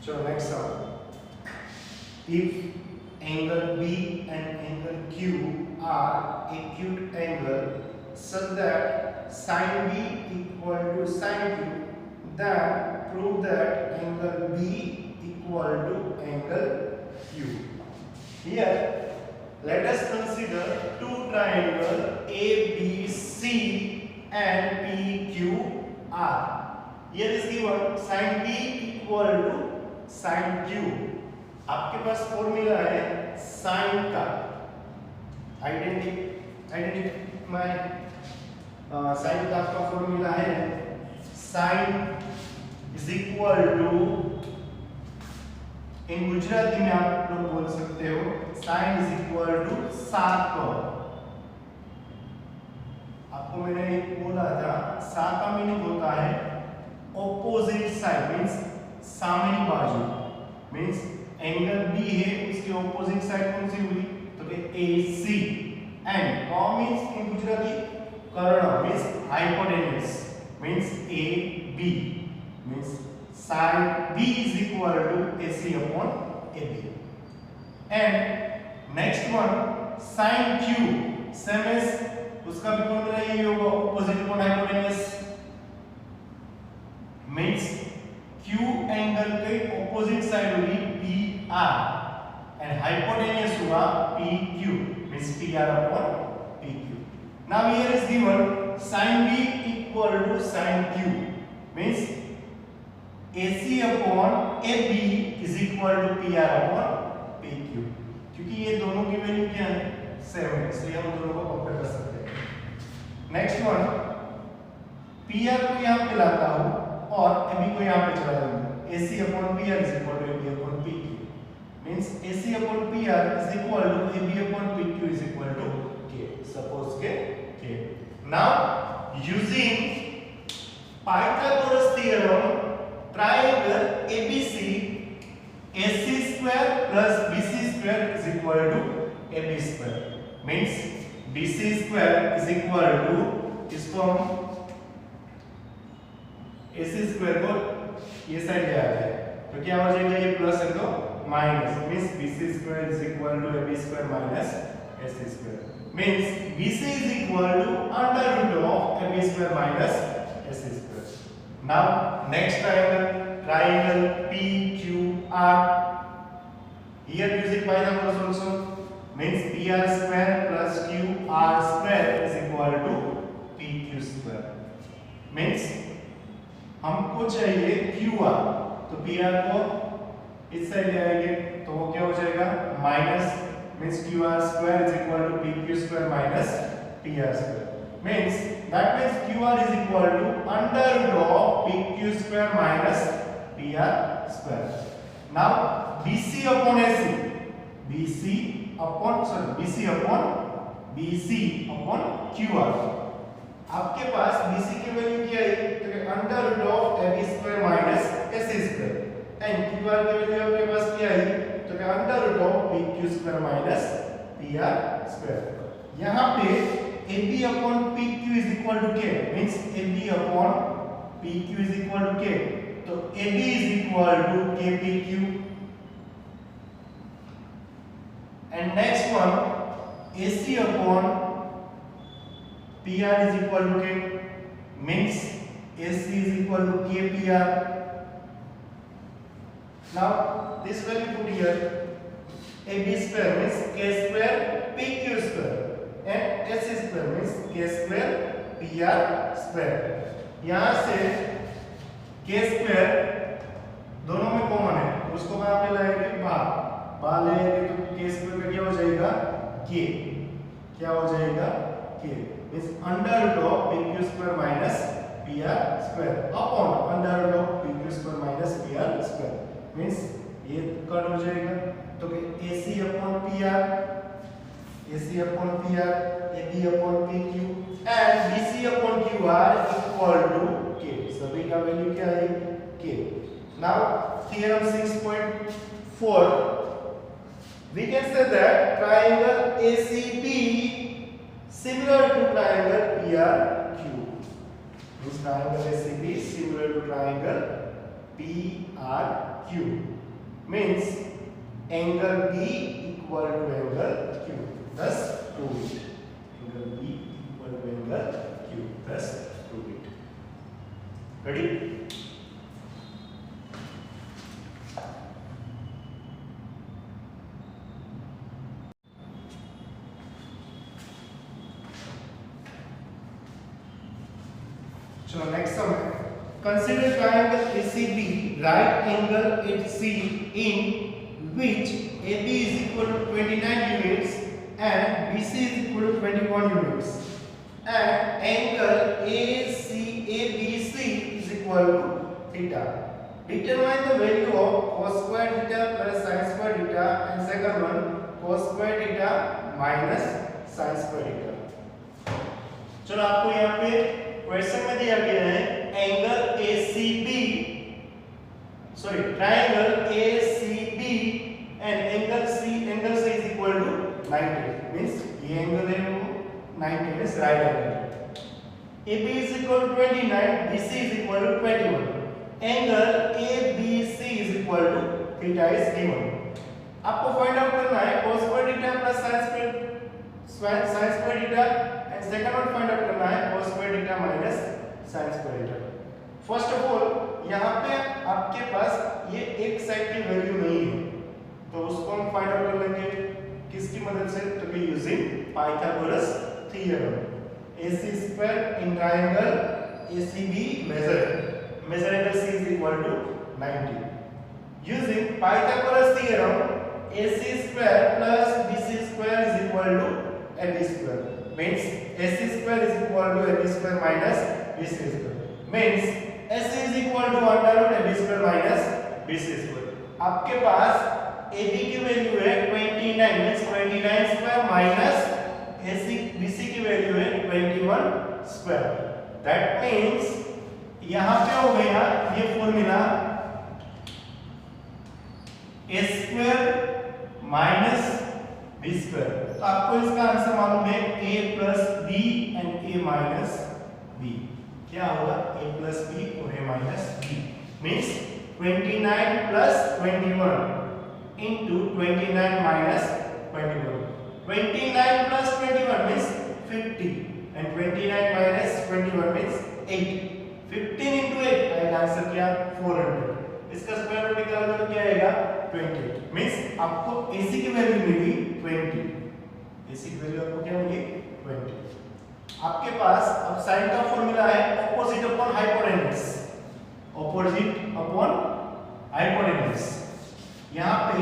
So next one, if angle B and angle Q are acute angle such that sin B equal to sin Q, then prove that angle B equal to angle Q. Here, let us consider two triangles ABC and PQR. Here is given sin B equal to sin Q. आपके पास formula है sin का, identify sin का आपका formula है sin is equal to, इन गुजराती में आप लोग बोल सकते हो sin इज इक्वल टू साका। आपको मैंने एक बोला था साका मीनिंग होता है ऑपोजिट साइड, मींस सामने बाजू, मींस एंगल बी है उसकी ऑपोजिट साइड कौन सी हुई तो कि AC, एंड कॉ मींस इन गुजराती कर्ण, means hypotenuse, means AB, means sin B is equal to AC upon AB. And next one sin Q, same as उसका भी फॉर्मूला यही होगा opposite upon hypotenuse, means Q angle के opposite side होगी PR and hypotenuse हुआ PQ, means PR upon PQ. Now here is given sin B equal to sin Q, means AC upon AB is equal to PR upon PQ. क्योंकि ये दोनों की value क्या है same है, इसलिए हम दोनों को कंपेयर कर सकते हैं. नेक्स्ट वन, PR को यहाँ पे लाता हूँ और AB को यहाँ पे चला दूंगा. AC upon PR is equal to AB upon PQ. Means AC upon PR is equal to AB upon PQ is equal to K. Suppose K. Now using Pythagoras theorem, triangle ABC, AC square plus BC square is equal to AB square. Means BC square is equal to, इसको हम AC square को ये side ले आते हैं तो क्या हो जाएगा, ये प्लस है तो minus, means BC square is equal to AB square minus AC square. Means BC is equal to under root of AB square minus AC square. Now next triangle PQR. Here using Pythagoras also, means PR square plus QR square is equal to PQ square. Means हमको चाहिए QR, तो PR को इस side ले आएंगे तो वो क्या हो जाएगा minus, means QR square is equal to PQ square minus PR square. Means that means QR is equal to under root of PQ square minus PR square. Now BC upon AC, BC upon QR. आपके पास BC की value क्या है तो under root of AB square minus AC square, and QR की value आपके पास क्या है तो under root of PQ square minus PR square. यहाँ पे AB upon PQ is equal to K, means AB upon PQ is equal to K, तो AB is equal to KPQ. And next one AC upon PR is equal to K, means AC is equal to KPR. Now this value put here, AB square means K square PQ square and AC square means K square PR square. यहाँ से K square दोनों में common है तो उसको यहाँ पे लाएंगे बाहर लाएंगे तो K square का क्या हो जाएगा K, क्या हो जाएगा K, means under root of PQ square minus PR square upon under root of PQ square minus PR square. Means ये कट हो जाएगा तो AC upon PR, AB upon PQ and BC upon QR equal to K. सभी का value क्या है K. Now theorem 6.4, we can say that triangle ACB similar to triangle PRQ. This triangle ACB is similar to triangle PRQ. Means angle B equal to angle Q, thus prove it. Angle B equal to angle Q, thus prove it. Ready? So next sum है, consider triangle ACB right angle at C in which AB is equal to 29 units and BC is equal to 21 units and angle ACABC is equal to theta. Determine the value of cos square theta plus sin square theta and second one cos square theta minus sin square theta. चलो आपको यहाँ पे question में दिया गया है angle ACB, sorry triangle ACB and angle C is equal to 90, means ये angle है वो 90 is right angle. AB is equal to 29, BC is equal to 21. Angle ABC is equal to theta is given. आपको find out करना है cos square theta plus sin square theta and second one find out करना है cos square theta minus sin square theta. First of all यहाँ पे आपके पास ये एक साइड की वैल्यू नहीं है तो उसको हम फाइंड आउट कर लेंगे किसकी मदद से, तो कि using Pythagoras theorem. AC square in triangle ACB measure angle C is equal to 90. Using Pythagoras theorem, AC square plus BC square is equal to AB square. Means AC square is equal to AB square minus BC square. Means AC is equal to under root AB square minus BC square. आपके पास AB की value है 29, means 29 square minus BC की value है 21 square. That means यहाँ पे हो गया ये formula a square minus b square. तो आपको इसका आंसर मालूम है a plus b and a minus b. क्या होगा a प्लस b और a minus b means 29 plus 21 into 29 minus 21. 29 plus 21 means 50 and 29 minus 21 means 8. 15 into 8 आएगा आंसर क्या 400. इसका स्क्वायर रूट निकालोगे तो क्या आएगा 20. मींस आपको AC की वैल्यू मिली 20. AC की वैल्यू आपको क्या मिली 20. आपके पास अब साइन का फॉर्मूला है opposite upon hypotenuse. Opposite upon hypotenuse. यहाँ पे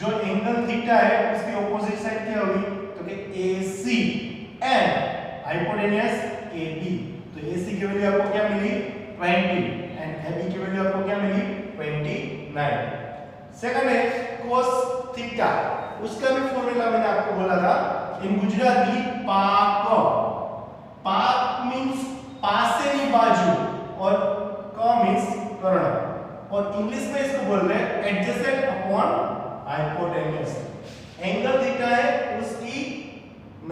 जो एंगल थीटा है उसकी ऑपोजिट साइड क्या होगी, तो कि AC एंड हाइपोटेन्यूज AB. तो AC की वैल्यू आपको क्या मिली 20 एंड AB की वैल्यू आपको क्या मिली 29. सेकंड है cos थीटा. उसका भी फॉर्मूला मैंने आपको बोला था इन गुजराती पाक. पाक मींस पासेनी बाजू और क मींस कर्ण और इंग्लिश में इसको बोलते हैं adjacent upon hypotenuse. Angle theta है उसकी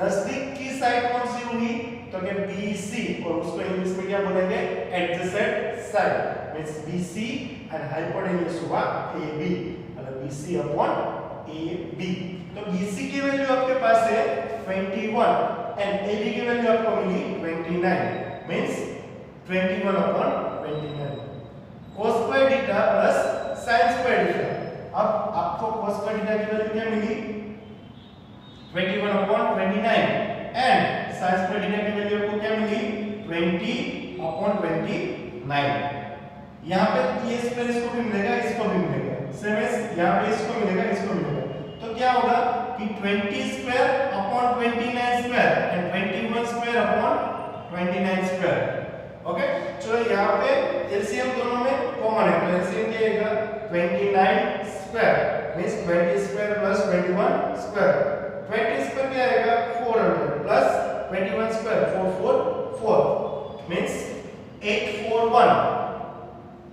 नजदीक की साइड कौन सी होगी, तो कि BC और उसको इंग्लिश में क्या बोलेंगे adjacent side. Means BC and hypotenuse हुआ AB मतलब BC अपॉन AB. तो BC की वैल्यू आपके पास है 21 एंड AB की वैल्यू आपको मिली 29 means 21 upon 29. cos square theta plus sin square theta. अब आपको cos स्क्वायर थीटा की वैल्यू क्या मिली 21 upon 29 and sin square theta की वैल्यू आपको क्या मिली 20 अपॉन 29. यहाँ पे ये स्क्वायर इसको भी मिलेगा इसको भी मिलेगा सेम एज यहाँ पे इसको मिलेगा इसको मिलेगा. तो क्या होगा कि 20 square upon 29 square and 21 square upon 29 square. Okay चलो यहाँ पे एलसीएम दोनों में कॉमन है तो एलसीएम क्या आएगा 29 square means 20 square plus 21 square. 20 square क्या आएगा 400 plus 21 square 444 means 841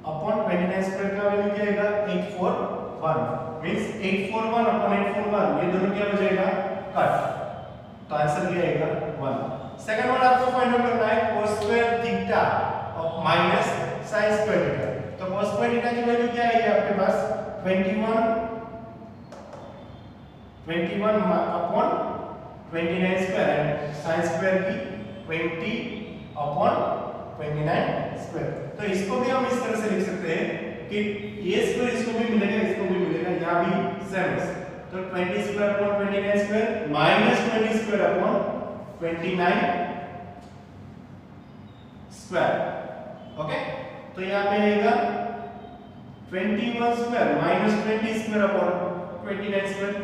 upon 29 square का वैल्यू क्या आएगा 841 मींस 841 अपॉन 841 ये दोनों क्या हो जाएगा कट. तो आंसर क्या आएगा 1. सेकंड वन आपको फाइंड आउट करना है cos स्क्वायर थीटा और माइनस sin स्क्वायर थीटा. तो cos स्क्वायर थीटा की वैल्यू क्या आएगी आपके पास 21 upon 29 square and sine square की 20 अपॉन 29 स्क्वायर। तो इसको भी हम इस तरह से लिख सकते हैं कि ये स्क्वायर इसको भी मिलेगा, इसको भी मिलेगा, यहाँ भी सेम है। तो 20 square upon 29 square minus 20 square upon 29 square. Okay, तो यहाँ पे आएगा 21 square minus 20 square upon 29 square.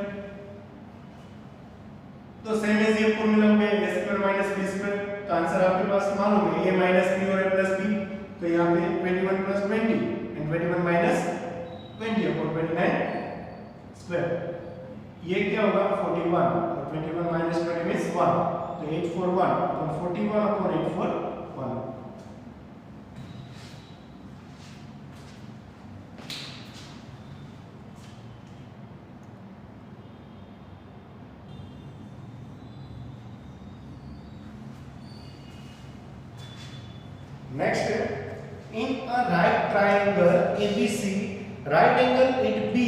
तो सेम एज ये फॉर्मूला में a square minus b square, तो आंसर आपके पास मालूम है a माइनस b और a प्लस b। तो यहाँ पे 21 plus 20 and 21 minus 20 upon 29 square. ये क्या होगा 41 और 21 माइनस 20 मींस 1, तो 841 upon 41 upon 841। Next, in a right triangle ABC, right angle it be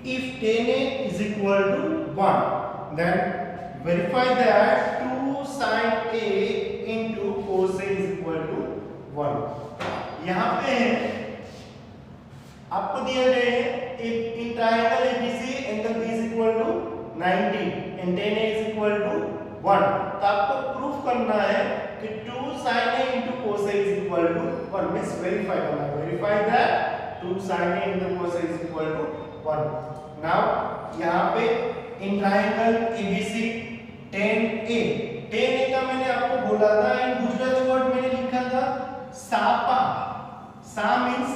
if tan A is equal to 1, then verify that 2 sin A into cos A is equal to 1। यहाँ पे आपको दिया गया है in triangle ABC angle B is equal to 90 and tan A is equal to 1। तो आपको proof करना है कि 2 sin A into cos A is equal to 1 means verify करना है। Verify that 2 sin A into cos A is equal to 1। Now यहाँ पे in triangle ABC tan A का मैंने आपको बोला था इन गुजराती वर्ड मैंने लिखा था सापा। सा means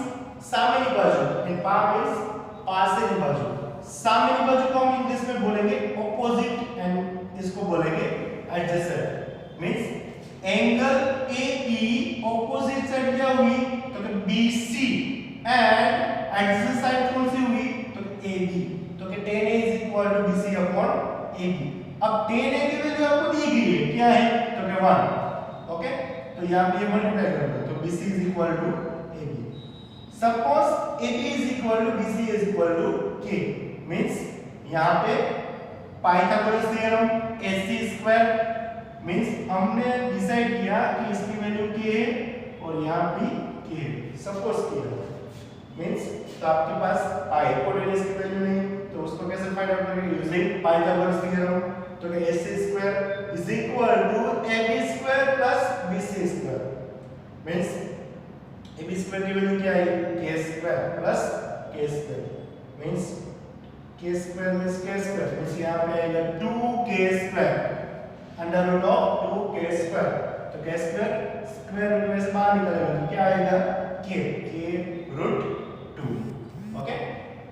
सामेनी बाजू and पा means पासेनी बाजू। सामेनी बाजू को हम इंग्लिश में बोलेंगे ऑपोजिट एंड इसको बोलेंगे एडजेसेंट। मींस एंगल ए की ऑपोजिट साइड क्या हुई तो BC एंड एडजेसेंट साइड कौन सी हुई तो AB। तो कि tan A is equal to BC upon AB। अब tan A की वैल्यू आपको दी गई है क्या है तो कि 1। ओके, तो यहां पे मल्टीप्लाई करोगे तो BC is equal to AB। Suppose AB is equal to BC is equal to K means यहां पे Pythagoras theorem AC square means हमने डिसाइड किया कि इसकी वैल्यू k है और यहाँ भी k है। सपोज किया मींस तो आपके पास हाइपोटेन्यूज की वैल्यू नहीं तो उसको कैसे फाइंड आउट करेंगे यूजिंग पाइथागोरस थ्योरम। तो AC square is equal to AB square plus BC square means AB square की वैल्यू क्या है k square plus k square means k square means k square means यहाँ पे आएगा 2k square under root of 2k square. तो k square square root में से बाहर निकलेगा तो क्या आएगा k root 2। Okay,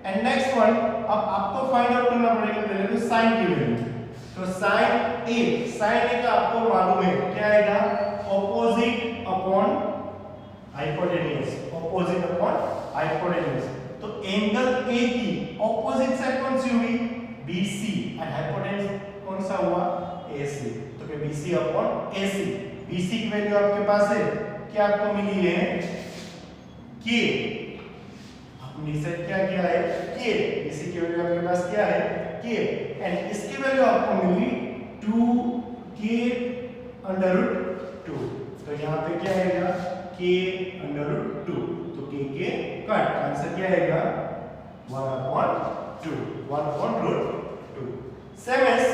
and next one अब आपको फाइंड आउट करना पड़ेगा पहले तो sin की वैल्यू। तो sin A का आपको मालूम है क्या आएगा opposite upon hypotenuse. Opposite upon hypotenuse तो एंगल A की ऑपोजिट साइड कौन सी हुई BC एंड हाइपोटेन्यूज कौन सा हुआ AC। तो कि BC अपॉन AC। BC की वैल्यू आपके पास है क्या आपको मिली है K। आपने सेट क्या किया है K। BC की वैल्यू आपके पास क्या है K एंड इसकी वैल्यू आपको मिली 2K अंडर रूट 2। तो यहाँ पे क्या आएगा K अंडर रूट 2 तो K कट आंसर क्या आएगा 1/2 1/√2। सेम एज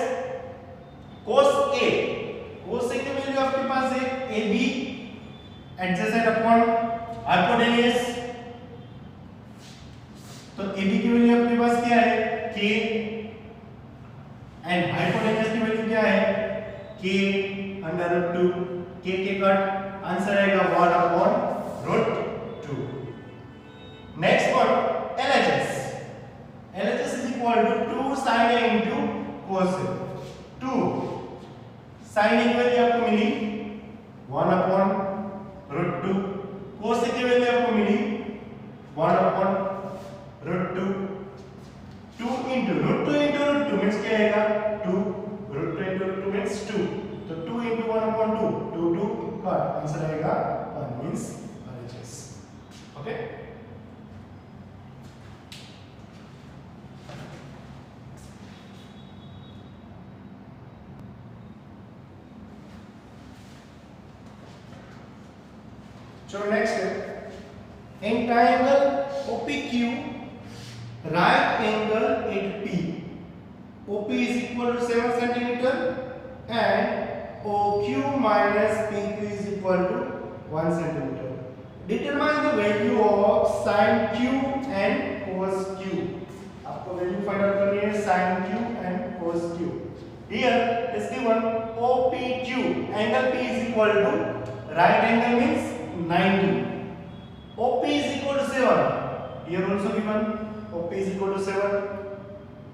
cos A की वैल्यू आपके पास है AB एडजेसेंट अपॉन हाइपोटेन्यूज। तो AB की वैल्यू आपके पास क्या है K एंड हाइपोटेन्यूज की वैल्यू क्या है K under root 2। K cut answer आएगा 1/√2। Next one LHS is equal to 2 sin A into cos A। 2 sin A की वैल्यू आपको मिली 1/√2। cos A की वैल्यू आपको मिली 1/√2। 2 into √2 into √2 मींस क्या आएगा 2 √2 into √2 मींस 2। तो 2 into 1/2 2 कट आंसर आएगा 1 means LHS। Okay, चलो नेक्स्ट है in triangle OPQ right angle at P. OP is equal to 7 centimeter and OQ minus PQ is equal to 1 centimeter. Determine the value of sin Q and cos Q. आपको value find out करनी है sin Q and cos Q. Here is given OPQ. Angle P is equal to right angle means 90. OP is equal to 7. Here also given OP is equal to 7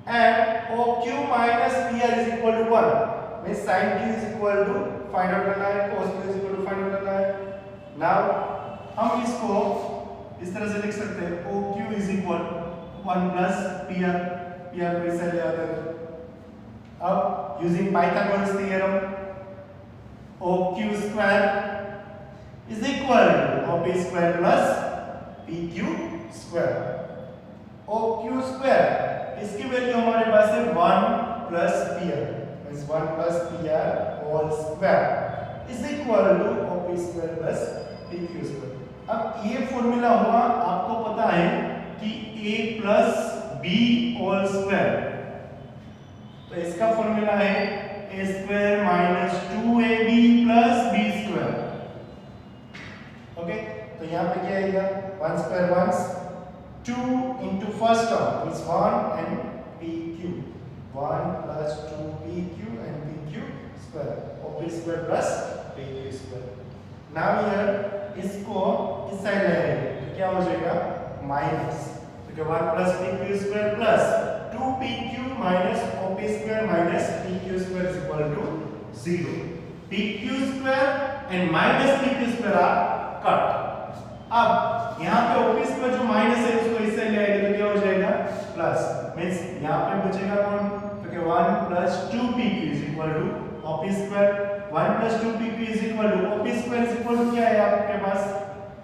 and OQ minus PR is equal to 1. Means sin Q is equal to find out करना है, cos Q is equal to find out करना है. Now हम इसको इस तरह से लिख सकते हैं OQ is equal 1 plus PR. PR को इस ले आते हैं. अब using Pythagoras theorem OQ square is equal to OP square plus PQ square. OQ square इसकी वैल्यू हमारे पास है 1 plus PR means 1 plus PR whole square is equal to OP square plus PQ square. अब ये formula हुआ आपको पता है कि A plus B whole square, तो इसका फॉर्मूला है A square minus 2AB plus B square. Okay, तो यहाँ पे क्या आएगा 1 square 1 2 into first term is 1 and PQ 1 plus 2PQ and PQ square OP square plus PQ square. Now here इसको इस साइड ले आएंगे तो क्या हो जाएगा माइनस, तो 1 plus PQ square plus 2PQ minus OP square minus PQ square is equal to 0. PQ square and minus PQ square are cut. अब यहाँ पे OP square जो माइनस है उसको इस साइड ले आएंगे तो क्या हो जाएगा प्लस, मींस यहाँ पे बचेगा कौन, तो 1 plus 2PQ is equal to OP square. 1 plus 2PQ is equal to OP square is equal to क्या है आपके पास,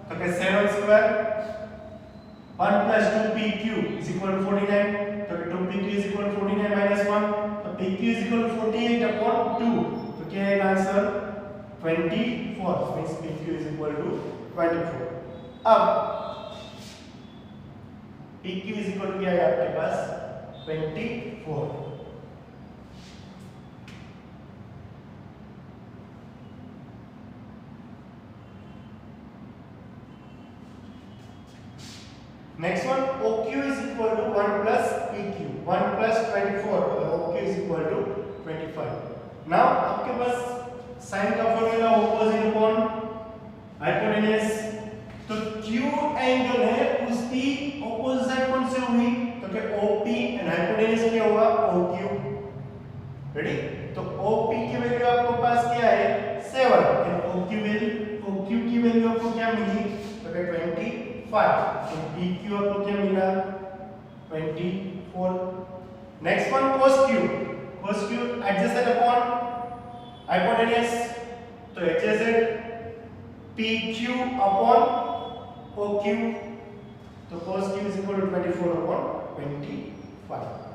तो 7 square. 1 plus 2PQ is equal to 49, तो 2PQ is equal to 49 minus 1, तो PQ is equal to 48 upon 2, तो क्या है answer 24, means PQ is equal to 24. अब PQ is equal to क्या है आपके पास 24. Next one, OQ is equal to 1 plus PQ. 1 plus 24, OQ is equal to 25. Now आपके पास sin का फॉर्मूला opposite upon hypotenuse, तो Q एंगल है उसकी opposite side कौन से हुई, तो क्या OP and hypotenuse क्या हुआ OQ. रेडी, तो OP की वैल्यू आपको पास क्या है 7 and OQ की वैल्यू आपको क्या मिली, तो 25. तो PQ आपको क्या मिला 24. Next one cos Q adjacent upon hypotenuse, तो adjacent PQ upon OQ, तो cos Q is equal to 24 upon 25.